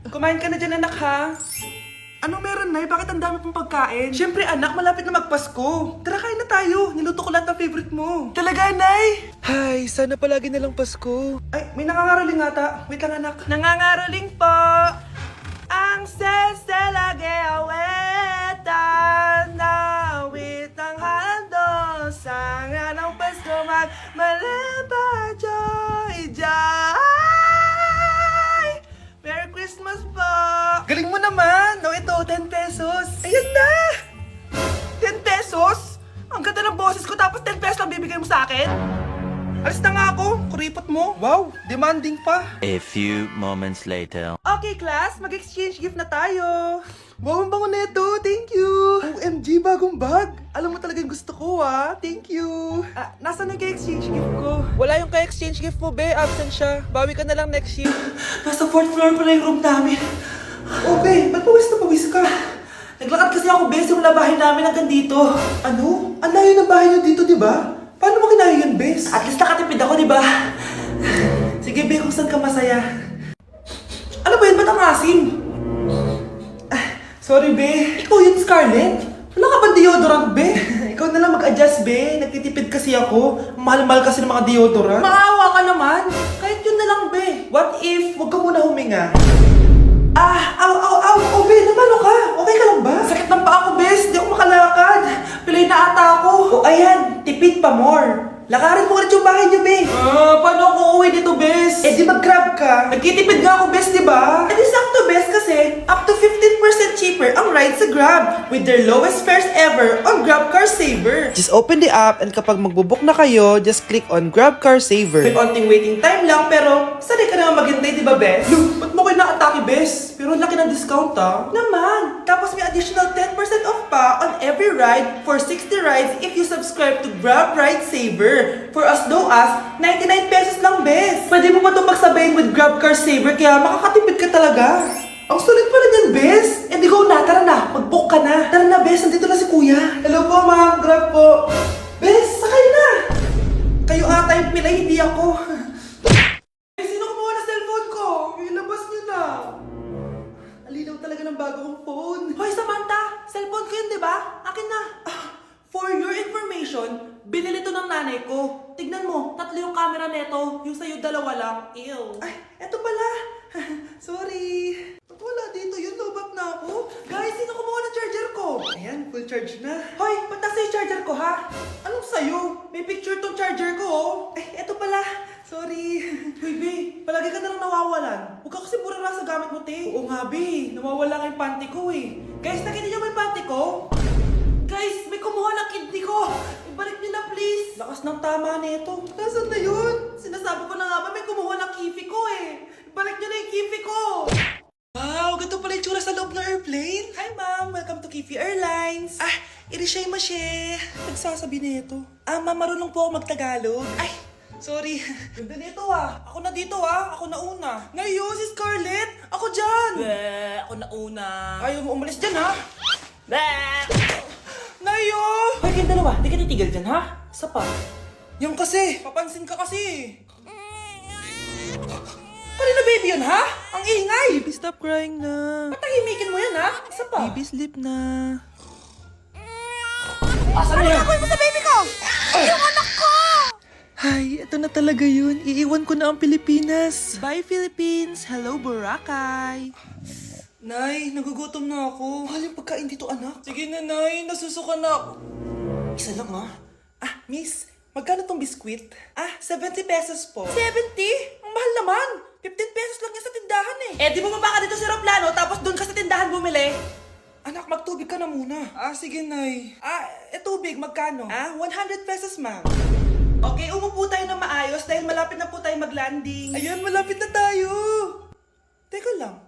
Kumain ka na dyan, anak, ha? Anong meron, Nay? Bakit ang dami pong pagkain? Siyempre, anak, malapit na magpasko. Tara, kain na tayo. Niluto ko lahat ng favorite mo. Talaga, Nay? Hay, sana palagi na lang Pasko. Ay, may nangangaroling ata. Wait lang, anak. Nangangaroling po. Ang seselage awetan na witang handol sa nga ng Pasko magmalaba joy joy. Merry Christmas po! Galing mo naman! No, ito, 10 pesos. Ayan na! 10 pesos? Ang ganda ng boses ko tapos 10 pesos lang bibigay mo sa akin? Alis na nga ako, kuripot mo. Wow, demanding pa. A few moments later. Okay, class, mag-exchange gift na tayo. Wow, ang bango neto, thank you. OMG, bagong bag. Alam mo talaga yung gusto ko, ah. Thank you. Nasaan nag-exchange gift ko? Wala yung ka-exchange gift mo, be. Absent siya. Bawi ka na lang next year. Nasa 4th floor pala yung room namin. Oh, be, ba't pawis na pawis ka? Naglakad kasi ako, be, yung bahay namin hanggang dito. Ano? Ang layo ng bahay nyo dito, di ba? Paano mo kinaya yun, Bes? At least nakatipid ako, di ba? Sige, Be, kung saan ka masaya. Ano ba yun? Ba't ang asim? Sorry, Be. Ikaw yun, Scarlett? Wala ka ba deodorant, Be? Ikaw na lang mag-adjust, Be. Nagtitipid kasi ako. Mahal-mahal kasi ng mga deodorant. Maawa ka naman. Kahit yun na lang, Be. What if, wag ka muna huminga? Oh, Be, napano ka? Okay ka lang ba? Sakit ng paa ko, Bes. Di ako makalakad. Pilay na ata ako. O, ayan. Tipid pa more. Lakarin mo ulit yung bahay niyo, Be. Paano ako uuwi dito, Bes? Eh, di mag-grab ka. Nagtitipid nga ako, Bes, di ba? Eh, di sakto, Bes, kasi up to 15% cheaper ang ride sa Grab with their lowest fares ever on Grab Car Saver. Just open the app and kapag magbubook na kayo, just click on Grab Car Saver. May konting waiting time lang, pero sanay ka naman maghintay, di ba, Bes? Ba't mo kayo na-atake, Bes? Pero ang laki ng discount, ah. Naman! Tapos may additional 10% off pa on every ride for 60 rides if you subscribe to Grab Ride Saver for as low as 99 pesos lang, Bes. Pwede mo pa itong magsabayin with Grab Car Saver kaya makakatipid ka talaga. Ang sulit pala niyan, Bes. Eh di go na, tara na. Mag-book ka na. Tara na, Bes. Nandito na si Kuya. Hello po, ma'am. Grab po. Bes, sakay na. Kayo ata yung pilay, hindi ako. Eh, sino kumuha na cellphone ko? Ilabas niyo na. Alinaw talaga ng bago kong phone. Hoy, Samantha! Cellphone ko yun, di ba? Akin na. For your information, binili to ng nanay ko. Tignan mo, 3 yung camera neto. Yung sa'yo 2 lang. Ew. Ay, eto pala. Sorry. Ba't wala dito yun? Lobat na ako. Guys, sino kumuha ng charger ko? Ayan, full charge na. Hoy, ba't nasa yung charger ko, ha? Anong sa'yo? May picture tong charger ko, oh. Eh, eto pala. Sorry. Hoy, B, palagi ka na lang nawawalan. Huwag ka kasi burara sa gamit mo, te. Oo nga, B. Nawawala nga yung panty ko, eh. Guys, nakita niyo ba yung panty ko? Guys, may kumuha ng kidney ko! Ibalik niyo na, please! Lakas ng tama nito. Nasaan na yun? Sinasabi ko na nga ba, may kumuha ng kifi ko eh! Ibalik niyo na yung kifi ko! Wow, ganito pala yung tsura sa loob ng airplane. Hi, ma'am. Welcome to Kifi Airlines. Irishay mashe. Nagsasabi nito. Ma'am, marunong po ako magtagalog. Ay, sorry. Ganda nito Ako na dito Ako na una. Ngayon, si Scarlett. Ako dyan. Ako na una. Ayaw mo umalis dyan, ha? Nayo! Hoy, kayong dalawa, di ka titigil dyan, ha? Isa pa. Yung kasi, papansin ka kasi. Kanina baby yun, ha? Ang ingay! Baby, stop crying na. Patahimikin mo yan, ha? Isa pa. Baby, sleep na. Asan na yan? Ako sa baby ko! Yung anak ko! Hay, ito na talaga yun. Iiwan ko na ang Pilipinas. Bye, Philippines. Hello, Boracay. Nay, nagugutom na ako. Mahal yung pagkain dito, anak. Sige na, Nay. Nasusuka na ako. Isa lang, ha? Miss, magkano tong biskwit? 70 pesos po. 70? Ang mahal naman. 15 pesos lang yan sa tindahan eh. Eh, di bumaba ka dito sa aeroplano tapos doon ka sa tindahan bumili? Anak, magtubig ka na muna. Sige, Nay. Tubig, magkano? 100 pesos, ma'am. Okay, umupo tayo na maayos dahil malapit na po tayo mag-landing. Ayun, malapit na tayo. Teka lang.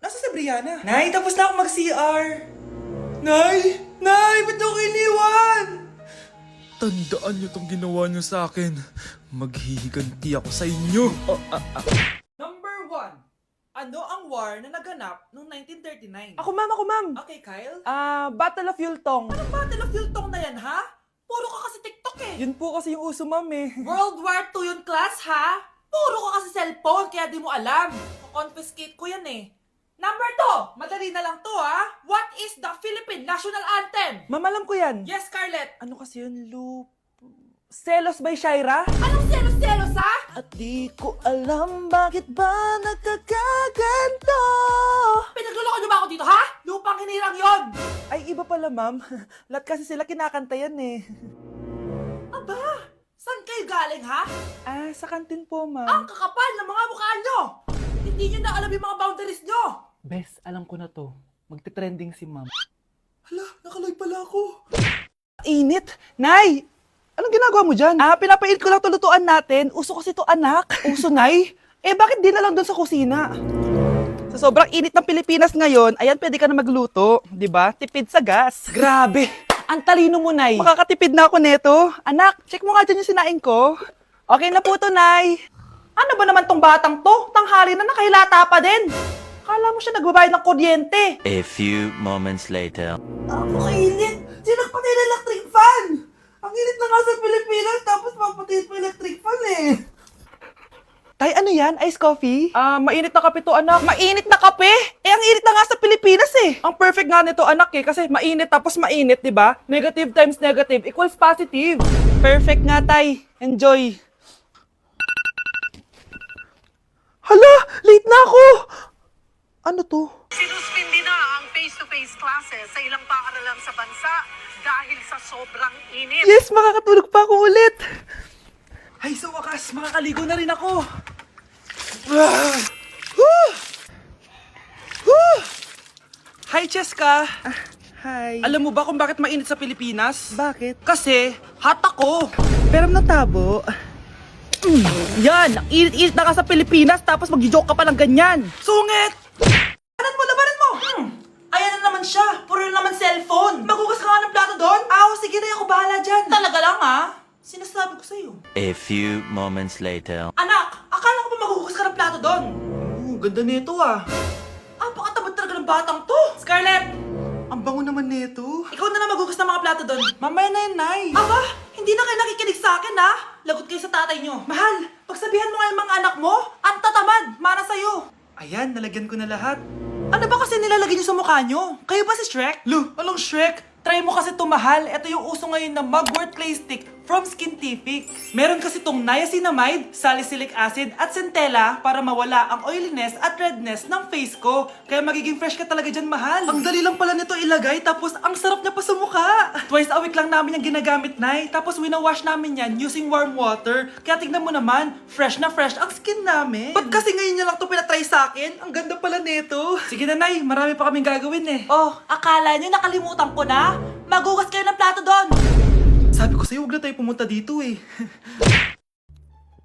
Nasa si Brianna? Nay, tapos na ako mag-CR. Nay! Nay! Ba't ako iniwan? Tandaan niyo tong ginawa niyo sa akin. Maghihiganti ako sa inyo. Number 1. Ano ang war na naganap noong 1939? Ako, ma'am. Okay, Kyle. Battle of Yultong. Anong Battle of Yultong na yan, ha? Puro ka kasi TikTok eh. Yun po kasi yung uso, ma'am eh. World War II yun, class, ha? Puro ka kasi cellphone, kaya di mo alam. Confiscate ko yan eh. Number 2, madali na lang to ha. What is the Philippine National Anthem? Ma'am, alam ko yan. Yes, Scarlett. Ano kasi yun, Lu? Selos by Shaira? Anong selos-selos ha? At di ko alam bakit ba nagkakaganto. Pinagluloko niyo ba ako dito ha? Lupang hinirang yon. Ay, iba pala, ma'am. Lahat kasi sila kinakanta yan eh. Aba, saan kayo galing ha? Ah, sa kantin po, Ang ma'am. kakapal ng mga mukha nyo. Hindi nyo na alam yung mga boundaries nyo. Bes, alam ko na to. Magte-trending si ma'am. Hala, nakaloy pala ako. Init! Nay! Anong ginagawa mo dyan? Ah, pinapainit ko lang to lutuan natin. Uso kasi to, anak. Uso, Nay? Eh, bakit di na lang doon sa kusina? Sa sobrang init ng Pilipinas ngayon, ayan, pwede ka na magluto. Di ba? Tipid sa gas. Grabe! Ang talino mo, Nay. Makakatipid na ako neto. Anak, check mo nga dyan yung sinaing ko. Okay na po to, Nay. Ano ba naman tong batang to? Tanghali na nakahilata pa din. Akala mo siya nagbabayad ng kuryente. A few moments later. Ako kainit. Sinakpan yung electric fan. Ang init na nga sa Pilipinas, tapos papatayin pa electric fan eh. Tay, ano yan? Ice coffee? Ah, mainit na kape to, anak. Mainit na kape? Eh, ang init na nga sa Pilipinas eh. Ang perfect nga nito, anak eh. Kasi mainit tapos mainit, di ba? Negative times negative equals positive. Perfect nga, Tay. Enjoy. Hala! Late na ako! Ano to? Sinuspindi na ang face-to-face classes sa ilang paaralan sa bansa dahil sa sobrang init. Yes, makakatulog pa ako ulit. Ay, sa wakas, makakaligo na rin ako. Ah! Woo! Woo! Hi, Cheska. Hi. Alam mo ba kung bakit mainit sa Pilipinas? Bakit? Kasi, hot ako. Pero natabo. Yan, ang init-init na ka sa Pilipinas tapos mag-joke ka pa ng ganyan. Sungit! Labanan mo, labanan mo! Ayan na naman siya. Puro na naman cellphone. Magugas ka nga ng plato doon? Sige na, ako bahala dyan. Talaga lang Sinasabi ko sa'yo. A few moments later. Anak, akala ko ba magugas ka ng plato doon? Ganda nito Apakatamad talaga ng batang to. Scarlett, Ang bango naman nito. ikaw na lang magugas ng mga plato doon. Mamaya na yan, Nay. Aba, hindi na kayo nakikinig sa akin ha? Lagot kayo sa tatay nyo. Mahal, pagsabihan mo nga yung mga anak mo, ang tatamad, para sa'yo. Ayan, nalagyan ko na lahat. Ano ba kasi nilalagay nyo sa mukha nyo? Kayo ba si Shrek? Lu, anong Shrek? Try mo kasi tumahal. Ito yung uso ngayon na mugwort clay stick from Skintific. Meron kasi tong niacinamide, salicylic acid at centella para mawala ang oiliness at redness ng face ko. Kaya magiging fresh ka talaga dyan, mahal. Ang dali lang pala nito ilagay tapos ang sarap niya pa sa mukha. Twice a week lang namin yung ginagamit, Nay. Tapos winawash namin yan using warm water. Kaya tignan mo naman, fresh na fresh ang skin namin. Ba't kasi ngayon niya lang to pinatry sa akin? Ang ganda pala nito. Sige na, Nay. Marami pa kaming gagawin eh. Oh, akala nyo nakalimutan ko na? Magugas kayo ng plato doon. Sabi ko sa'yo, huwag na tayo pumunta dito eh.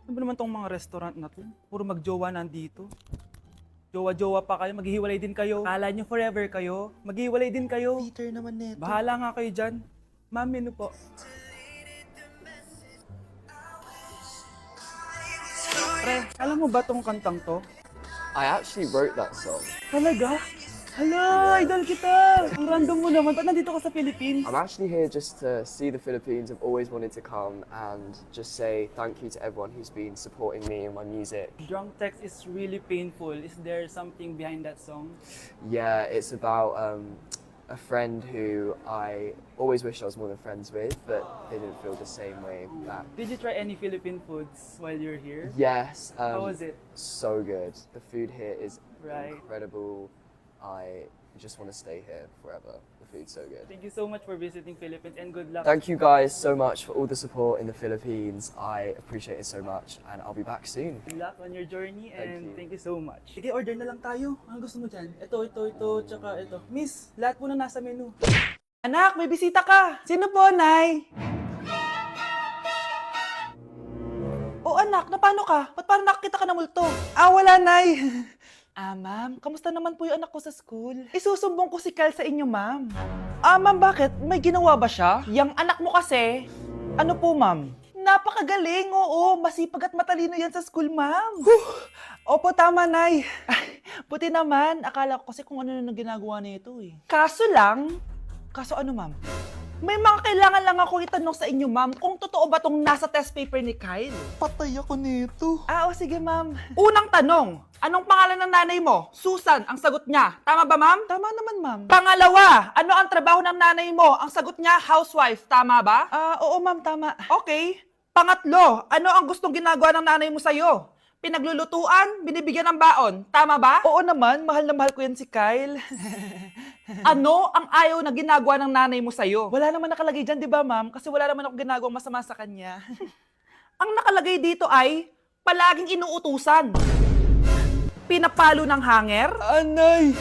Ano ba naman tong mga restaurant na to? Puro magjowa nandito. Jowa-jowa pa kayo, maghihiwalay din kayo. Kala nyo forever kayo, maghihiwalay din kayo. Peter naman neto. Bahala nga kayo dyan. Ma'am, menu po. Pre, alam mo ba tong kantang to? I actually wrote that song. Talaga? Hala, idol kita! Ang random mo naman. Ba't nandito ka sa Philippines? I'm actually here just to see the Philippines. I've always wanted to come and just say thank you to everyone who's been supporting me and my music. Drunk text is really painful. Is there something behind that song? Yeah, it's about a friend who I always wished I was more than friends with, but they didn't feel the same way back. Did you try any Philippine foods while you're here? Yes. How was it? So good. The food here is Right. incredible. I just want to stay here forever. The food's so good. Thank you so much for visiting Philippines and good luck. Thank you guys so much for all the support in the Philippines. I appreciate it so much, and I'll be back soon. Good luck on your journey and you. thank you so much. Sige, order na lang tayo. Ano gusto mo dyan? Ito, tsaka ito. Miss, lahat po na nasa menu. Anak, may bisita ka! Sino po, Nay? Oh, anak, na paano ka? Ba't parang nakakita ka na multo? Wala, Nay. Ma'am, kamusta naman po yung anak ko sa school? Isusumbong ko si Kyle sa inyo, ma'am. Ma'am, bakit? May ginawa ba siya? Yang anak mo kasi, ano po, ma'am? Napakagaling, oo. Masipag at matalino yan sa school, ma'am. Opo, tama, Nay. Ay, buti naman. Akala ko kasi kung ano na ginagawa nito eh. Kaso ano, ma'am? May mga kailangan lang ako itanong sa inyo, ma'am, kung totoo ba tong nasa test paper ni Kyle? Patay ako nito. Ah, o sige, ma'am. Unang tanong, anong pangalan ng nanay mo? Susan, ang sagot niya. Tama ba, ma'am? Tama naman, ma'am. Pangalawa, ano ang trabaho ng nanay mo? Ang sagot niya, housewife. Tama ba? Oo, ma'am, tama. Okay. Pangatlo, ano ang gustong ginagawa ng nanay mo sa'yo? Pinaglulutuan, binibigyan ng baon. Tama ba? Oo naman, mahal na mahal ko yan si Kyle. Ano ang ayaw na ginagawa ng nanay mo sa'yo? Wala naman nakalagay dyan, di ba, ma'am? Kasi wala naman ako ginagawang masama sa kanya. Ang nakalagay dito ay palaging inuutusan. Pinapalo ng hanger. Anay!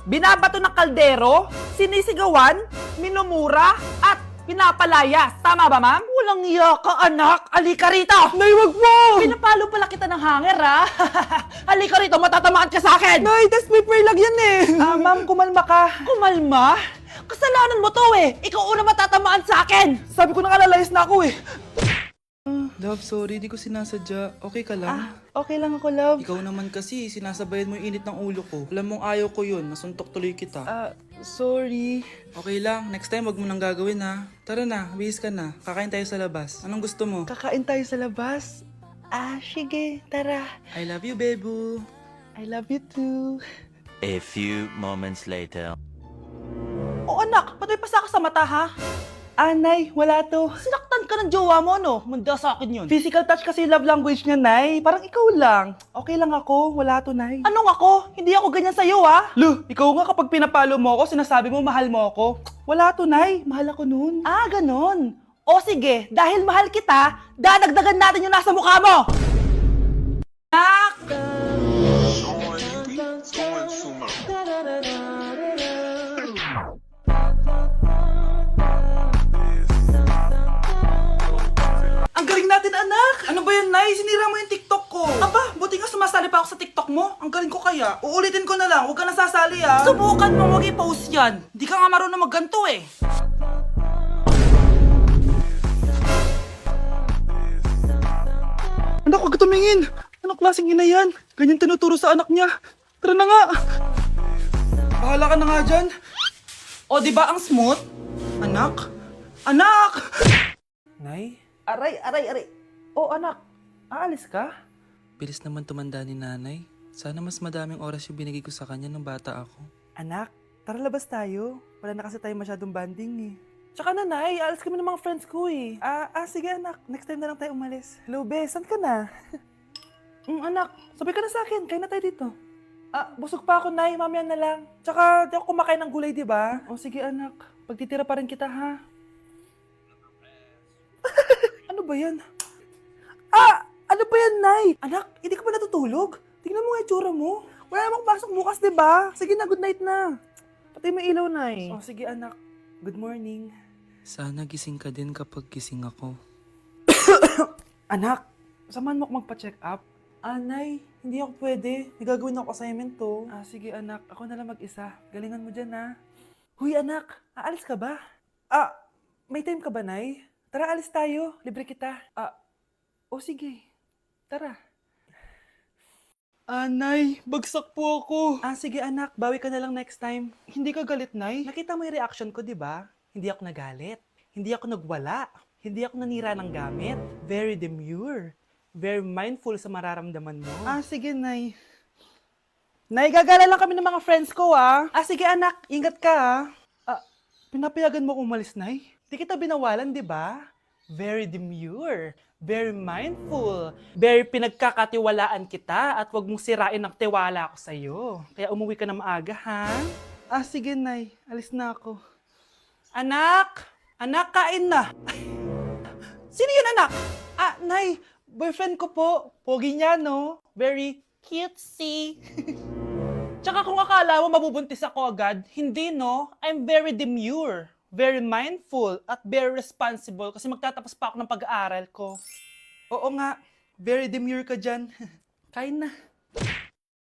Binabato ng kaldero. Sinisigawan. Minumura. At pinapalayas. Tama ba, ma'am? Walang iya ka, anak. Halika rito. Nay, wag mo! Pinapalo pala kita ng hanger, ha? Halika rito, matatamaan ka sa akin. Nay, test paper lang yan eh! Ma'am, kumalma ka. Kumalma? Kasalanan mo to eh. Ikaw una matatamaan sa akin. Sabi ko na kalalayas na ako eh. Love, sorry, di ko sinasadya. Okay ka lang? Okay lang ako, love. Ikaw naman kasi, sinasabayan mo yung init ng ulo ko. Alam mong ayaw ko yun, nasuntok tuloy kita. Sorry. Okay lang, next time wag mo nang gagawin ha. Tara na, bihis ka na. Kakain tayo sa labas. Anong gusto mo? Kakain tayo sa labas. Sige, tara. I love you, Bebu. I love you too. A few moments later. Oh anak, ba't may pasa ka sa mata ha? Nay, wala to. Sinaktan ka ng jowa mo, no? Manda sa akin yun. Physical touch kasi love language niya, Nay. Parang ikaw lang. Okay lang ako, wala to, Nay. Anong ako? Hindi ako ganyan sa'yo, ha? Lo, ikaw nga kapag pinapalo mo ako, sinasabi mo mahal mo ako. Wala to, Nay. Mahal ako noon. Ganon. O sige, dahil mahal kita, dadagdagan natin yung nasa mukha mo! Nak! Ang galing natin, anak! Ano ba yan, Nay? Sinira mo yung TikTok ko. Aba, buti nga sumasali pa ako sa TikTok mo. Ang galing ko kaya. Uulitin ko na lang, huwag ka nasasali ah. Subukan mo mag-i-post yan. Di ka nga marunong magganto eh. Anak, huwag ka tumingin. Anong klaseng ina yan? Ganyan tinuturo sa anak niya. Tara na nga. Bahala ka na nga dyan. O, di ba ang smooth? Anak? Anak! Nay? Aray. O, anak, aalis ka? Bilis naman tumanda ni nanay. Sana mas madaming oras yung binigay ko sa kanya nung bata ako. Anak, tara labas tayo. Wala na kasi tayo masyadong banding eh. Tsaka nanay, aalis kami ng mga friends ko eh. Sige anak, next time na lang tayo umalis. Hello, Bes, saan ka na? Anak, sabi ka na sa akin, kain na tayo dito. Busog pa ako, Nay, mamaya na lang. Tsaka, di ako kumakain ng gulay, di ba? O sige anak, pagtitira pa rin kita ha. Ano ba yan? Ano ba yan, Nay? Anak, hindi ka ba natutulog? Tingnan mo nga yung tsura mo. Wala namang pasok bukas, di ba? Sige na, good night na. Patay mo ilaw, Nay. O sige anak, good morning. Sana gising ka din kapag gising ako. Anak, samahan mo ako magpa-check up. Nay, hindi ako pwede. May gagawin ako assignment to. Sige anak, ako na lang mag-isa. Galingan mo dyan ha. Huy anak, aalis ka ba? May time ka ba, Nay? Tara, alis tayo. Libre kita. Sige. Tara. Nay, bagsak po ako. Sige anak, bawi ka na lang next time. Hindi ka galit, Nay? Nakita mo yung reaction ko, di ba? Hindi ako nagalit. Hindi ako nagwala. Hindi ako nanira ng gamit. Very demure. Very mindful sa mararamdaman mo. Sige, Nay. Nay, gagala lang kami ng mga friends ko, sige, anak. Ingat ka, pinapayagan mo kong umalis, Nay? Di kita binawalan, di ba? Very demure. Very mindful. Very pinagkakatiwalaan kita at wag mong sirain ang tiwala ko sa'yo. Kaya umuwi ka na maaga, ha? Sige, Nay. Alis na ako. Anak! Anak, kain na! Sino yun, anak? Nay, boyfriend ko po. Pogi niya, no? Very cutesy. Tsaka kung akala mo mabubuntis ako agad, hindi, no? I'm very demure, very mindful, at very responsible kasi magtatapos pa ako ng pag-aaral ko. Oo nga, very demure ka dyan. Kain na.